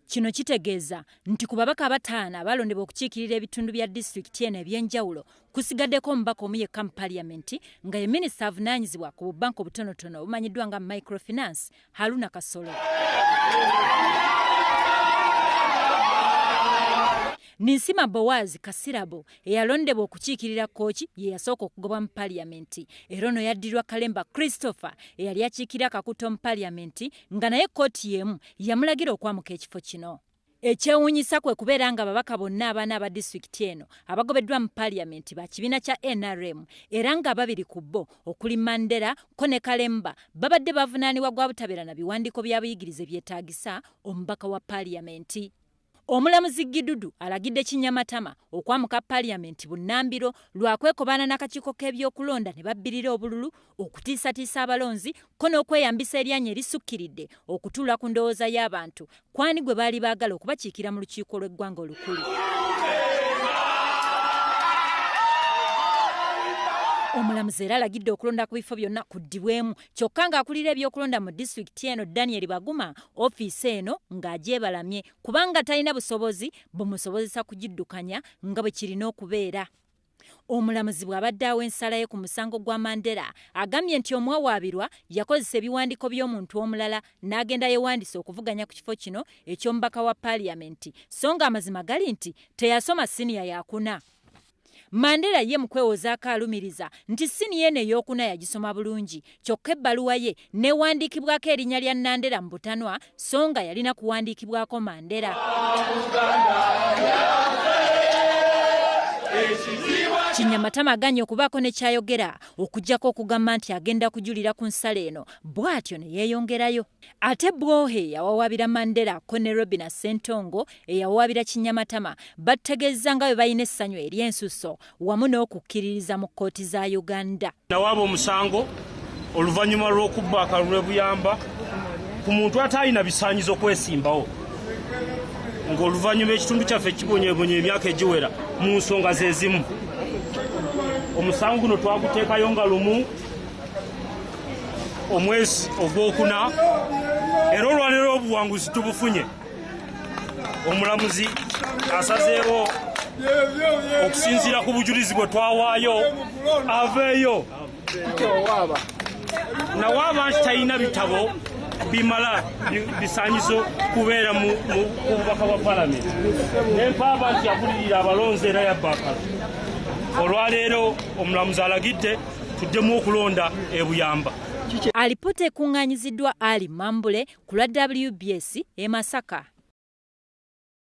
Kino kitegeeza nti ku babaka abataano abalondebwa okukiikirira ebitundu bya disitulikiti eno eby'enjawulo kusigaddeko omubaka omu yekka mu paaliyamenti nga ye minisita avunaanyizibwa ku bubbanka obutonotono obumanyiddwa nga microfinance, Haruna Kasolo. Ninsima Boaz Kasirabo eyalondebwa okukiikirira Kooki ye yasooka okugobwa mu paaliyamenti. Era ono yaddirwa Kalemba Christopher eyali akiikirira Kakuto mu paaliyamenti nga naye kkooti y'emu yamulagira okwamuka ekifo kino. Ekyewuunyisa kwe kubeera nga ababaka bonna abaana aba disitulikiti eno abagobeddwa mu paaliyamenti ba kibiina kya NRM era nga babiri ku bo okuli Mandera ko ne Kalemba babadde bavunaanibwa gwa butabeera na biwandiiko bya buyigirize byetaagisa omubaka wa paaliyamenti. Omulamuzi Gidudu alagidde Kinyamatama okwamuka paaliyamenti Bunnambiro lwa kwekobaana n'akakiiko k'ebyokulonda ne babbirira obululu okutiisatiisa abalonzi ko n'okweyambisa eryanyi erisukkiridde okutuula ku ndowooza y'abantu kwani gwe baali baagala okubakiikira mu lukiiko lw'eggwanga olukulu. Omulamuzi era alagidde okulonda ku bifo byonna kuddibwemu kyokka ng'akulira ebyokulonda mu disitulikiti eno Daniel Baguma ofiisi eno ng'agyebalamye kubanga talina busobozi bumusobozesa kugiddukanya nga bwe kirina okubeera. Omulamuzi bw'abadde awa ensala ye ku musango gwa Mandera agambye nti omwawaabirwa yakozesa ebiwandiiko by'omuntu omulala n'agenda yeewandisa okuvuganya ku kifo kino eky'omubaka wa paaliyamenti so nga amazima gali nti teyasoma siniya yakuna. Mandera ye mu kwewozaako alumiriza nti siniya eno ey'okuna yagisoma bulungi kyokka ebbaluwa ye neewandiikibwako erinnya lya Nandera mu butanwa so nga yalina kuwandiikibwako Mandera. Kinyamatama aganye okubaako ne kyayogera okuggyako okugamba nti agenda kujulira ku nsala eno bw'atyo ne yeeyongerayo. Ate Bwohe yawawaabira Mandera ko ne Robina Ssentongo eyawawaabira Kinyamatama bategeeza nga bwe balina essanyu ery'ensuso wamu n'okukkiririza mu kkooti za Uganda. Nawaaba omusango oluvannyuma lw'okubba akalulu ebuyamba ku muntu atalina bisaanyizo kwesimbawo ng'oluvannyuma ekitundu kyaffe kibonyeebonye emyaka egiwera mu nsonga ze zimu. Omusango guno twaguteekayo nga lumu omwezi ogwokuna era olwaleero obuwanguzi tubufunye. Omulamuzi asazeewo okusinziira ku bujulizi bwe twawaayo aveeyo. Nawaaba nti talina bitabo bimala bisaanyizo kubeera mu bubaka bwa paalamenti nempaaba nti yabulirira abalonzi era yabbakala. Olwaleero omulamuzi alagidde tuddemu okulonda ebuyamba. Alipoota ekuŋŋaanyiziddwa Ali Mambule ku lwa WBS e Masaka.